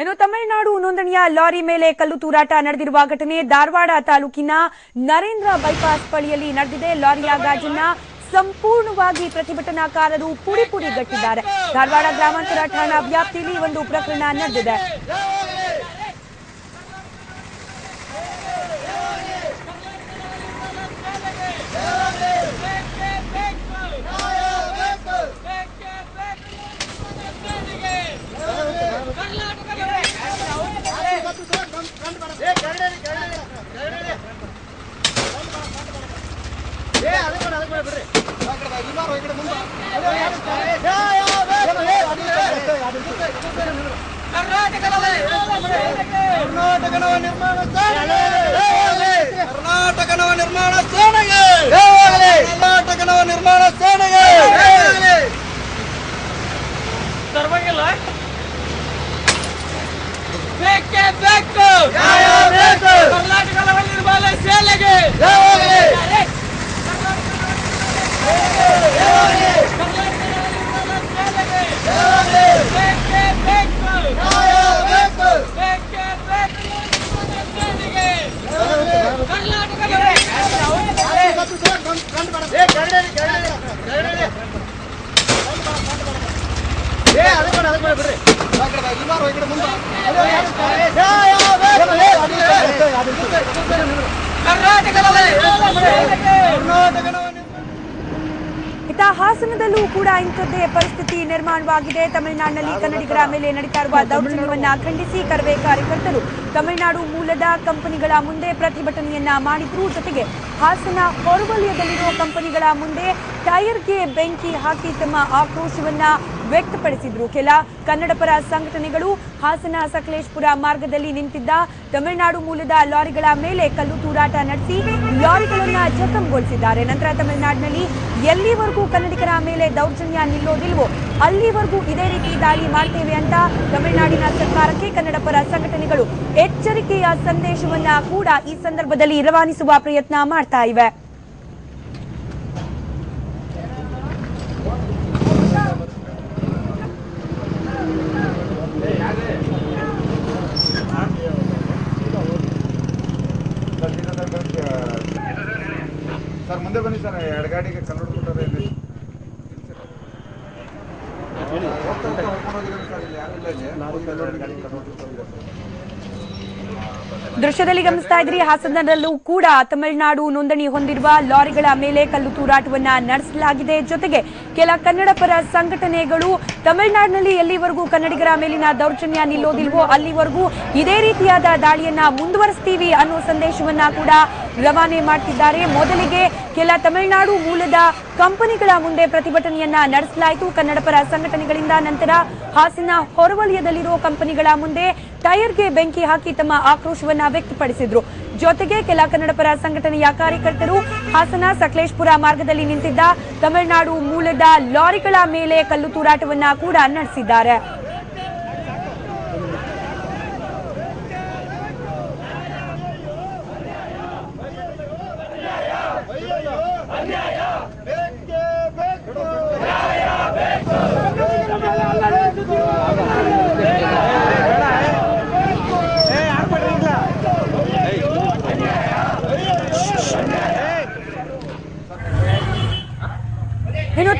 ಇನ್ನು ತಮಿಳುನಾಡು ನೋಂದಣಿಯ ಲಾರಿ ಮೇಲೆ ಕಲ್ಲು ತೂರಾಟ ನಡೆದಿರುವ ಘಟನೆ ಧಾರವಾಡ ತಾಲೂಕಿನ ನರೇಂದ್ರ ಬೈಪಾಸ್ ಬಳಿಯಲ್ಲಿ ನಡೆದಿದೆ. ಲಾರಿಯ ಗಾಜನ್ನ ಸಂಪೂರ್ಣವಾಗಿ ಪ್ರತಿಭಟನಾಕಾರರು ಪುಡಿ ಪುಡಿಗಟ್ಟಿದ್ದಾರೆ. ಧಾರವಾಡ ಗ್ರಾಮಾಂತರ ಠಾಣಾ ವ್ಯಾಪ್ತಿಯಲ್ಲಿ ಒಂದು ಪ್ರಕರಣ ನಡೆದಿದೆ. ಇತ್ತ ಹಾಸನದಲ್ಲೂ ಕೂಡ ಇಂಥದ್ದೇ ಪರಿಸ್ಥಿತಿ ನಿರ್ಮಾಣವಾಗಿದೆ. ತಮಿಳುನಾಡಿನಲ್ಲಿ ಕನ್ನಡಿಗರ ಮೇಲೆ ನಡೀತಾ ಇರುವ ದೌರ್ಜನ್ಯವನ್ನ ಖಂಡಿಸಿ ಕರವೇ ಕಾರ್ಯಕರ್ತರು ತಮಿಳುನಾಡು ಮೂಲದ ಕಂಪನಿಗಳ ಮುಂದೆ ಪ್ರತಿಭಟನೆಯನ್ನ ಮಾಡಿದ್ರು. ಜೊತೆಗೆ ಹಾಸನ ಹೊರವಲಯದಲ್ಲಿರುವ ಕಂಪನಿಗಳ ಮುಂದೆ ಟೈರ್ಗೆ ಬೆಂಕಿ ಹಾಕಿ ತಮ್ಮ ಆಕ್ರೋಶವನ್ನ ವ್ಯಕ್ತಪಡಿಸಿದ್ರು. ಕೆಲ ಕನ್ನಡ ಪರ ಸಂಘಟನೆಗಳು ಹಾಸನ ಸಕಲೇಶಪುರ ಮಾರ್ಗದಲ್ಲಿ ನಿಂತಿದ್ದ ತಮಿಳುನಾಡು ಮೂಲದ ಲಾರಿಗಳ ಮೇಲೆ ಕಲ್ಲು ತೂರಾಟ ನಡೆಸಿ ಲಾರಿಗಳನ್ನ ಜಖಂಗೊಳಿಸಿದ್ದಾರೆ. ನಂತರ ತಮಿಳುನಾಡಿನಲ್ಲಿ ಎಲ್ಲಿವರೆಗೂ ಕನ್ನಡಿಗರ ಮೇಲೆ ದೌರ್ಜನ್ಯ ನಿಲ್ಲೋದಿಲ್ವೋ ಅಲ್ಲಿವರೆಗೂ ಇದೇ ರೀತಿ ದಾಳಿ ಮಾಡ್ತೇವೆ ಅಂತ ತಮಿಳುನಾಡಿನ ಸರ್ಕಾರಕ್ಕೆ ಕನ್ನಡ ಪರ ಸಂಘಟನೆಗಳು ಎಚ್ಚರಿಕೆಯ ಸಂದೇಶವನ್ನ ಕೂಡ ಈ ಸಂದರ್ಭದಲ್ಲಿ ರವಾನಿಸುವ ಪ್ರಯತ್ನ ಮಾಡ್ತಾ ಇವೆ. ಸರ್ ಮುಂದೆ ಬನ್ನಿ ಸರ್, ಎರಡು ಗಾಡಿಗೆ ಕಲ್ಲು ಹೊಡ್ಬಿಟ್ಟಾರೆ. ದೃಶ್ಯದಲ್ಲಿ ಗಮನಿಸ್ತಾ ಇದ್ರಿ, ಹಾಸನದಲ್ಲೂ ಕೂಡ ತಮಿಳುನಾಡು ನೋಂದಣಿ ಹೊಂದಿರುವ ಲಾರಿಗಳ ಮೇಲೆ ಕಲ್ಲು ತೂರಾಟವನ್ನ ನಡೆಸಲಾಗಿದೆ. ಜೊತೆಗೆ ಕೆಲ ಕನ್ನಡ ಪರ ಸಂಘಟನೆಗಳು ತಮಿಳುನಾಡಿನಲ್ಲಿ ಎಲ್ಲಿವರೆಗೂ ಕನ್ನಡಿಗರ ಮೇಲಿನ ದೌರ್ಜನ್ಯ ನಿಲ್ಲೋದಿಲ್ವೋ ಅಲ್ಲಿವರೆಗೂ ಇದೇ ರೀತಿಯಾದ ದಾಳಿಯನ್ನ ಮುಂದುವರಿಸ್ತೀವಿ ಅನ್ನೋ ಸಂದೇಶವನ್ನ ಕೂಡ ರವಾನೆ ಮಾಡ್ತಿದ್ದಾರೆ. ಮೊದಲಿಗೆ ಕೆಲ ತಮಿಳುನಾಡು ಮೂಲದ ಕಂಪನಿಗಳ ಮುಂದೆ ಪ್ರತಿಭಟನೆಯನ್ನ ನಡೆಸಲಾಯಿತು ಕನ್ನಡ ಪರ ಸಂಘಟನೆಗಳಿಂದ. ನಂತರ ಹಾಸನ ಹೊರವಲಯದಲ್ಲಿರುವ ಕಂಪನಿಗಳ ಮುಂದೆ ಟೈರ್ಗೆ ಬೆಂಕಿ ಹಾಕಿ ತಮ್ಮ ಆಕ್ರೋಶವನ್ನ ವ್ಯಕ್ತಪಡಿಸಿದ್ರು. ಜೊತೆಗೆ ಕೆಲ ಕನ್ನಡ ಪರ ಸಂಘಟನೆಯ ಕಾರ್ಯಕರ್ತರು ಹಾಸನ ಸಕಲೇಶಪುರ ಮಾರ್ಗದಲ್ಲಿ ನಿಂತಿದ್ದ ತಮಿಳುನಾಡು ಮೂಲದ ಲಾರಿಗಳ ಮೇಲೆ ಕಲ್ಲು ತೂರಾಟವನ್ನ ಕೂಡ ನಡೆಸಿದ್ದಾರೆ. ಇನ್ನು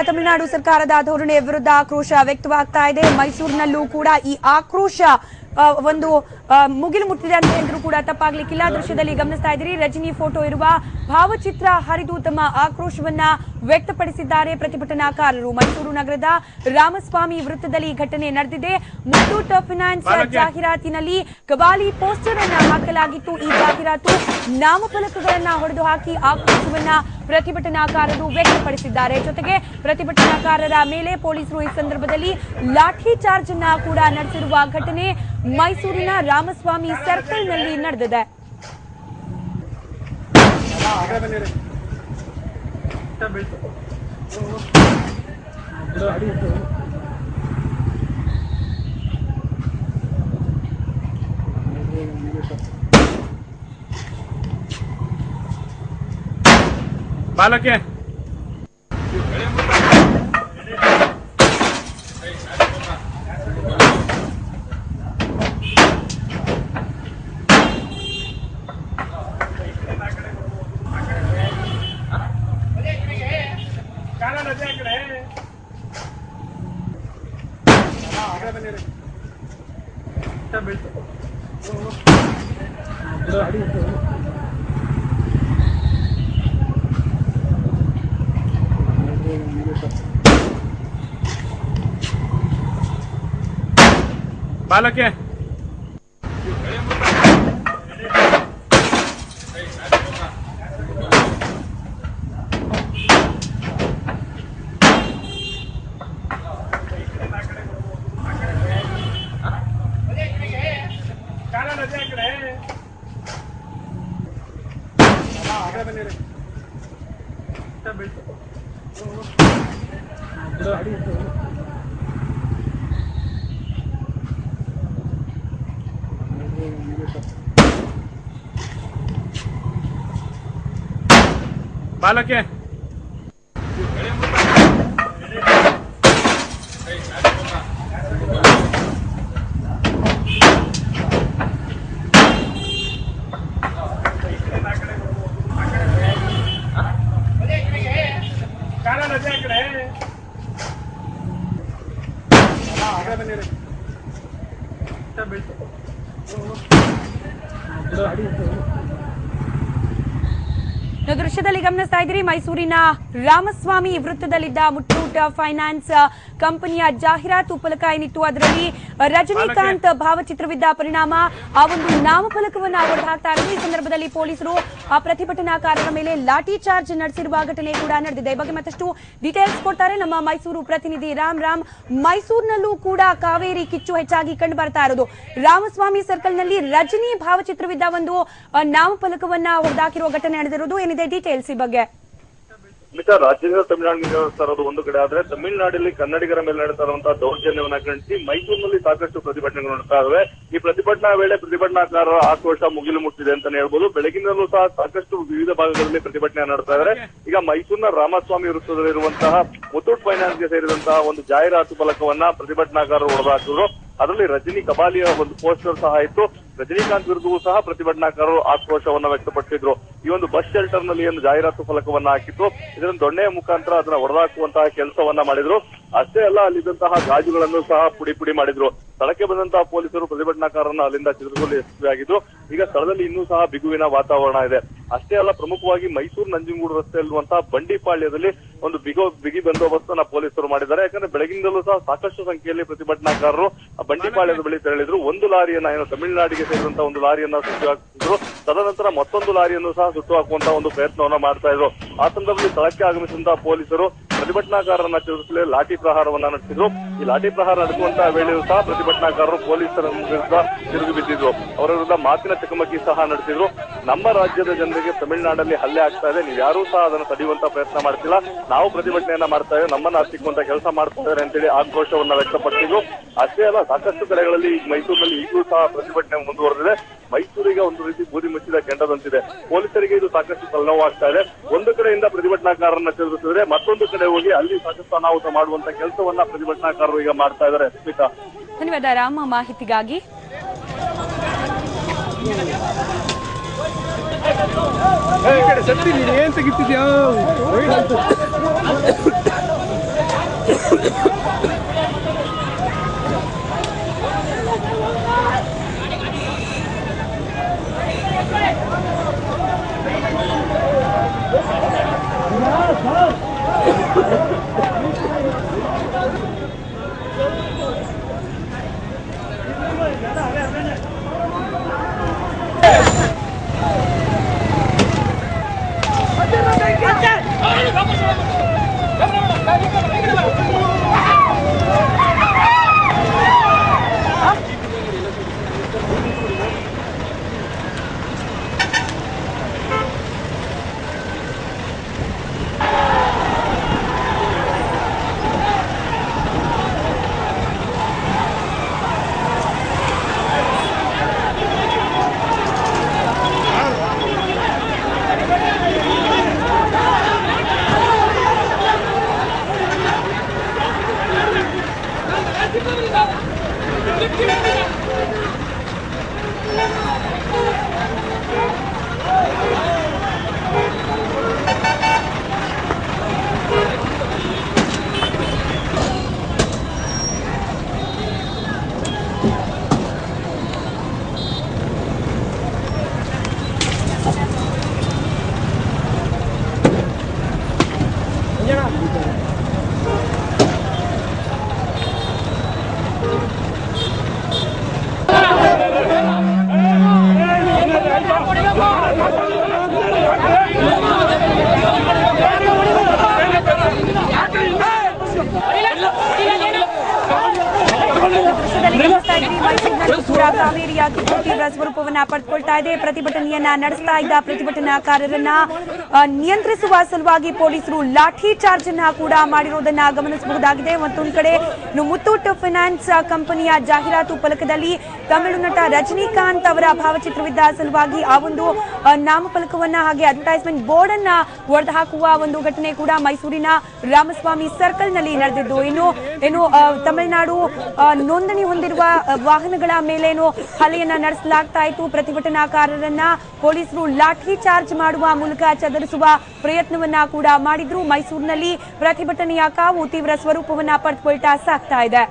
ತಮಿಳುನಾಡು ಸರ್ಕಾರದ ಧೋರಣೆ ವಿರುದ್ಧ ಆಕ್ರೋಶ ವ್ಯಕ್ತವಾಗ್ತಾ ಇದೆ. ಮೈಸೂರಿನಲ್ಲೂ ಕೂಡ ಈ ಆಕ್ರೋಶ ಒಂದು ಮುಗಿಲು ಮುಟ್ಟಿದೆ ಅಂತ ಹೇಳಿದ್ರು ಕೂಡ ತಪ್ಪಾಗ್ಲಿಕ್ಕಿಲ್ಲ. ದೃಶ್ಯದಲ್ಲಿ ಗಮನಿಸ್ತಾ ಇದ್ದೀರಿ, ರಜನಿ ಫೋಟೋ ಇರುವ ಭಾವಚಿತ್ರ ಹರಿದು ತಮ್ಮ ಆಕ್ರೋಶವನ್ನ ವ್ಯಕ್ತಪಡಿಸಿದ್ದಾರೆ ಪ್ರತಿಭಟನಾಕಾರರು. ಮೈಸೂರು ನಗರದ ರಾಮಸ್ವಾಮಿ ವೃತ್ತದಲ್ಲಿ ಘಟನೆ ನಡೆದಿದೆ. ಮುತ್ತೂಟ್ ಫೈನಾನ್ಸ್ ಜಾಹೀರಾತಿನಲ್ಲಿ ಕಬಾಲಿ ಪೋಸ್ಟರ್ ಅನ್ನ ಹಾಕಲಾಗಿತ್ತು. ಈ ಜಾಹೀರಾತು ನಾಮಫಲಕಗಳನ್ನ ಹೊಡೆದು ಹಾಕಿ ಆಕ್ರೋಶವನ್ನ ಪ್ರತಿಭಟನಾಕಾರರು ವ್ಯಕ್ತಪಡಿಸಿದ್ದಾರೆ. ಜೊತೆಗೆ ಪ್ರತಿಭಟನಾಕಾರರ ಮೇಲೆ ಪೊಲೀಸರು ಈ ಸಂದರ್ಭದಲ್ಲಿ ಲಾಠಿ ಚಾರ್ಜ್ ಅನ್ನ ಕೂಡ ನಡೆಸಿರುವ ಘಟನೆ ಮೈಸೂರಿನ ರಾಮಸ್ವಾಮಿ ಸರ್ಕಲ್ನಲ್ಲಿ ನಡೆದಿದೆ. ಬಾಲಕ್ಕೆ ಬಾಲಕ್ಕೆ ಬಾಲಕ್ಕೆ ದೃಶ್ಯದಲ್ಲಿ ಗಮನಿಸ್ತಾ ಇದ್ದೀರಿ ಮೈಸೂರಿನ ರಾಮಸ್ವಾಮಿ ವೃತ್ತದಲ್ಲಿದ್ದ ಮುತ್ತೂಟ್ ಫೈನಾನ್ಸ್ ಕಂಪನಿಯ ಜಾಹೀರಾತು ಫಲಕ ಏನಿತ್ತು ಅದರಲ್ಲಿ ರಜನಿಕಾಂತ್ ಭಾವಚಿತ್ರವಿದ್ದ ಪರಿಣಾಮ ಆ ಒಂದು ನಾಮಫಲಕವನ್ನು ಹೊರಹಾಕ್ತಾ ಇರೋದು. ಈ ಸಂದರ್ಭದಲ್ಲಿ ಪೊಲೀಸರು ಆ ಪ್ರತಿಭಟನಾಕಾರರ ಮೇಲೆ ಲಾಠಿ ಚಾರ್ಜ್ ನಡೆಸಿರುವ ಘಟನೆ ಕೂಡ ನಡೆದಿದೆ. ಈ ಬಗ್ಗೆ ಮತ್ತಷ್ಟು ಡೀಟೇಲ್ಸ್ ಕೊಡ್ತಾರೆ ನಮ್ಮ ಮೈಸೂರು ಪ್ರತಿನಿಧಿ ರಾಮ್. ಮೈಸೂರಿನಲ್ಲೂ ಕೂಡ ಕಾವೇರಿ ಕಿಚ್ಚು ಹೆಚ್ಚಾಗಿ ಕಂಡು ಬರ್ತಾ ಇರೋದು. ರಾಮಸ್ವಾಮಿ ಸರ್ಕಲ್ನಲ್ಲಿ ರಜನಿ ಭಾವಚಿತ್ರವಿದ್ದ ಒಂದು ನಾಮಫಲಕವನ್ನ ಹೊರದಾಕಿರುವ ಘಟನೆ ನಡೆದಿರೋದು. ಏನಿದೆ ಡೀಟೇಲ್ಸ್ ಈ ಬಗ್ಗೆ? ರಾಜ್ಯದಿಂದ ತಮಿಳುನಾಡಿಗೆ ಇರೋದು ಒಂದು ಕಡೆ ಆದ್ರೆ ತಮಿಳುನಾಡಲ್ಲಿ ಕನ್ನಡಿಗರ ಮೇಲೆ ನಡೆತಾ ಇರುವಂತಹ ದೌರ್ಜನ್ಯವನ್ನ ಖಂಡಿಸಿ ಮೈಸೂರಿನಲ್ಲಿ ಸಾಕಷ್ಟು ಪ್ರತಿಭಟನೆಗಳು ನಡೆತಾ ಇವೆ. ಈ ಪ್ರತಿಭಟನಾ ವೇಳೆ ಪ್ರತಿಭಟನಾಕಾರರ ಆಕ್ರೋಶ ಮುಗಿಲು ಮುಟ್ಟಿದೆ ಅಂತಾನೆ ಹೇಳ್ಬೋದು. ಬೆಳಗಿನಲ್ಲೂ ಸಹ ಸಾಕಷ್ಟು ವಿವಿಧ ಭಾಗಗಳಲ್ಲಿ ಪ್ರತಿಭಟನೆ ನಡೆತಾ ಇದ್ದಾರೆ. ಈಗ ಮೈಸೂರಿನ ರಾಮಸ್ವಾಮಿ ವೃತ್ತದಲ್ಲಿರುವಂತಹ ಮುತ್ತೂಟ್ ಫೈನಾನ್ಸ್ಗೆ ಸೇರಿದಂತಹ ಒಂದು ಜಾಹೀರಾತು ಫಲಕವನ್ನ ಪ್ರತಿಭಟನಾಕಾರರು ಹೊರಹಾಕಿದ್ರು. ಅದರಲ್ಲಿ ರಜನಿ ಕಬಾಲಿಯ ಒಂದು ಪೋಸ್ಟರ್ ಸಹ ಇತ್ತು. ರಜನಿಕಾಂತ್ ವಿರುದ್ಧವೂ ಸಹ ಪ್ರತಿಭಟನಾಕಾರರು ಆಕ್ರೋಶವನ್ನ ವ್ಯಕ್ತಪಡಿಸಿದ್ರು. ಈ ಒಂದು ಬಸ್ ಶೆಲ್ಟರ್ ನಲ್ಲಿ ಒಂದು ಜಾಹೀರಾತು ಫಲಕವನ್ನ ಹಾಕಿತ್ತು. ಇದನ್ನು ದೊಣ್ಣೆಯ ಮುಖಾಂತರ ಅದನ್ನ ಹೊರಹಾಕುವಂತಹ ಕೆಲಸವನ್ನ ಮಾಡಿದ್ರು. ಅಷ್ಟೇ ಅಲ್ಲ, ಅಲ್ಲಿದ್ದಂತಹ ಗಾಜುಗಳನ್ನು ಸಹ ಪುಡಿ ಮಾಡಿದ್ರು. ಸ್ಥಳಕ್ಕೆ ಬಂದಂತಹ ಪೊಲೀಸರು ಪ್ರತಿಭಟನಾಕಾರರನ್ನ ಅಲ್ಲಿಂದ ಚಿತ್ರದಲ್ಲಿ ಯಶಸ್ವಿಯಾಗಿದ್ರು. ಈಗ ಸ್ಥಳದಲ್ಲಿ ಇನ್ನೂ ಸಹ ಬಿಗುವಿನ ವಾತಾವರಣ ಇದೆ. ಅಷ್ಟೇ ಅಲ್ಲ, ಪ್ರಮುಖವಾಗಿ ಮೈಸೂರು ನಂಜನಗೂಡು ರಸ್ತೆಯಲ್ಲಿರುವಂತಹ ಬಂಡಿಪಾಳ್ಯದಲ್ಲಿ ಒಂದು ಬಿಗಿ ಬಂದೋಬಸ್ತ್ ಅನ್ನ ಪೊಲೀಸರು ಮಾಡಿದ್ದಾರೆ. ಯಾಕಂದ್ರೆ ಬೆಳಗಿನಿಂದಲೂ ಸಹ ಸಾಕಷ್ಟು ಸಂಖ್ಯೆಯಲ್ಲಿ ಪ್ರತಿಭಟನಾಕಾರರು ಬಂಡಿಪಾಳ್ಯದ ಬಳಿ ತೆರಳಿದ್ರು. ಒಂದು ಲಾರಿಯನ್ನ ಏನು ತಮಿಳುನಾಡಿಗೆ ಸೇರಿದಂತಹ ಒಂದು ಲಾರಿಯನ್ನ ಸುಟ್ಟು ಹಾಕಿದ್ರು. ತದನಂತರ ಮತ್ತೊಂದು ಲಾರಿಯನ್ನು ಸಹ ಸುಟ್ಟು ಹಾಕುವಂತಹ ಒಂದು ಪ್ರಯತ್ನವನ್ನ ಮಾಡ್ತಾ ಇದ್ರು. ಆ ಸಂದರ್ಭದಲ್ಲಿ ಸ್ಥಳಕ್ಕೆ ಆಗಮಿಸಿದಂತಹ ಪೊಲೀಸರು ಪ್ರತಿಭಟನಾಕಾರರನ್ನ ಚಿತ್ರಿಸಲು ಲಾಠಿ ಪ್ರಹಾರವನ್ನ ನಡೆಸಿದ್ರು. ಈ ಲಾಠಿ ಪ್ರಹಾರ ನಡೆಸುವಂತಹ ವೇಳೆಯೂ ಸಹ ಪ್ರತಿಭಟನಾಕಾರರು ಪೊಲೀಸರ ವಿರುದ್ಧ ತಿರುಗಿ ಬಿದ್ದಿದ್ರು. ಅವರ ವಿರುದ್ಧ ಮಾತಿನ ಚಕಮಕಿ ಸಹ ನಡೆಸಿದ್ರು. ನಮ್ಮ ರಾಜ್ಯದ ಜನರಿಗೆ ತಮಿಳುನಾಡಲ್ಲಿ ಹಲ್ಲೆ ಆಗ್ತಾ ಇದೆ, ನೀವು ಯಾರೂ ಸಹ ಅದನ್ನು ತಡೆಯುವಂತ ಪ್ರಯತ್ನ ಮಾಡ್ತಿಲ್ಲ, ನಾವು ಪ್ರತಿಭಟನೆಯನ್ನ ಮಾಡ್ತಾ ಇದ್ದೇವೆ, ನಮ್ಮನ್ನ ಹತ್ತಿಕ್ಕುವಂತ ಕೆಲಸ ಮಾಡ್ತಾ ಇದ್ದಾರೆ ಅಂತೇಳಿ ಆಕ್ರೋಶವನ್ನ ವ್ಯಕ್ತಪಡಿಸಿದ್ರು. ಅಷ್ಟೇ ಅಲ್ಲ, ಸಾಕಷ್ಟು ಕಡೆಗಳಲ್ಲಿ ಮೈಸೂರಿನಲ್ಲಿ ಈಗಲೂ ಸಹ ಪ್ರತಿಭಟನೆ ಮುಂದುವರೆದಿದೆ. ಮೈಸೂರಿಗೆ ಒಂದು ರೀತಿ ಬೂದಿ ಮುಚ್ಚಿದ ಕೆಂಡದಂತಿದೆ. ಪೊಲೀಸರಿಗೆ ಇದು ಸಾಕಷ್ಟು ತಲೆನೋವಾಗ್ತಾ ಇದೆ. ಒಂದು ಕಡೆಯಿಂದ ಪ್ರತಿಭಟನಾಕಾರರನ್ನ ಚದುರಿಸಿದ್ರೆ ಮತ್ತೊಂದು ಕಡೆ ಹೋಗಿ ಅಲ್ಲಿ ಸಾಕಷ್ಟು ಅನಾಹುತ ಮಾಡುವಂತ ಕೆಲಸವನ್ನ ಪ್ರತಿಭಟನಾಕಾರರು ಈಗ ಮಾಡ್ತಾ ಇದ್ದಾರೆ. ಸ್ಮಿತಾ, ಧನ್ಯವಾದ ರಾಮ ಮಾಹಿತಿಗಾಗಿ. ಏನ್ ತೆಗಿತಿದ್ಯಾ? ಗಮನಿಸ್ತಾ ಇದ್ವಿ, ಮೈಸೂರಿನಲ್ಲೂ ಕೂಡ ಕಾವೇರಿಯ ಕಿಚ್ಚು ತೀವ್ರ ಸ್ವರೂಪವನ್ನ ಪಡೆದುಕೊಳ್ತಾ ಇದೆ. ಪ್ರತಿಭಟನೆಯನ್ನ ನಡೆಸ್ತಾ ಇದ್ದ ಪ್ರತಿಭಟನಾಕಾರರನ್ನ ನಿಯಂತ್ರಿಸುವ ಸಲುವಾಗಿ ಪೊಲೀಸರು ಲಾಠಿ ಚಾರ್ಜ್ ಅನ್ನ ಕೂಡ ಮಾಡಿರುವುದನ್ನ ಗಮನಿಸಬಹುದಾಗಿದೆ. ಮತ್ತೊಂದು ಕಡೆ ಮುತ್ತೂಟ್ ಫೈನಾನ್ಸ್ ಕಂಪನಿಯ ಜಾಹೀರಾತು ಫಲಕದಲ್ಲಿ ತಮಿಳು ನಟ ರಜನಿಕಾಂತ್ ಅವರ ಭಾವಚಿತ್ರವಿದ್ದ ಸಲುವಾಗಿ ಆ ಒಂದು ನಾಮಫಲಕವನ್ನ ಹಾಗೆ ಅಡ್ವರ್ಟೈಸ್ಮೆಂಟ್ ಬೋರ್ಡ್ ಅನ್ನ ಒಡೆದು ಹಾಕುವ ಒಂದು ಘಟನೆ ಕೂಡ ಮೈಸೂರಿನ ರಾಮಸ್ವಾಮಿ ಸರ್ಕಲ್ ನಲ್ಲಿ ನಡೆದಿದ್ದು. ಇನ್ನು ತಮಿಳುನಾಡು ನೋಂದಣಿ ಹೊಂದಿರುವ ವಾಹನಗಳ ಮೇಲೇನು ಹಲ್ಲೆಯನ್ನ ನಡೆಸಲಾಗ್ತಾ ಇತ್ತು. ಪ್ರತಿಭಟನಾಕಾರರನ್ನ ಪೊಲೀಸರು ಲಾಠಿ ಚಾರ್ಜ್ ಮಾಡುವ ಮೂಲಕ ಚದುರಿಸುವ ಪ್ರಯತ್ನವನ್ನ ಕೂಡ ಮಾಡಿದ್ರು. ಮೈಸೂರಿನಲ್ಲಿ ಪ್ರತಿಭಟನೆಯ ಕಾವು ತೀವ್ರ ಸ್ವರೂಪವನ್ನ ಪಡೆದುಕೊಳ್ತಾ ಸಾಗ್ತಾ ಇದೆ.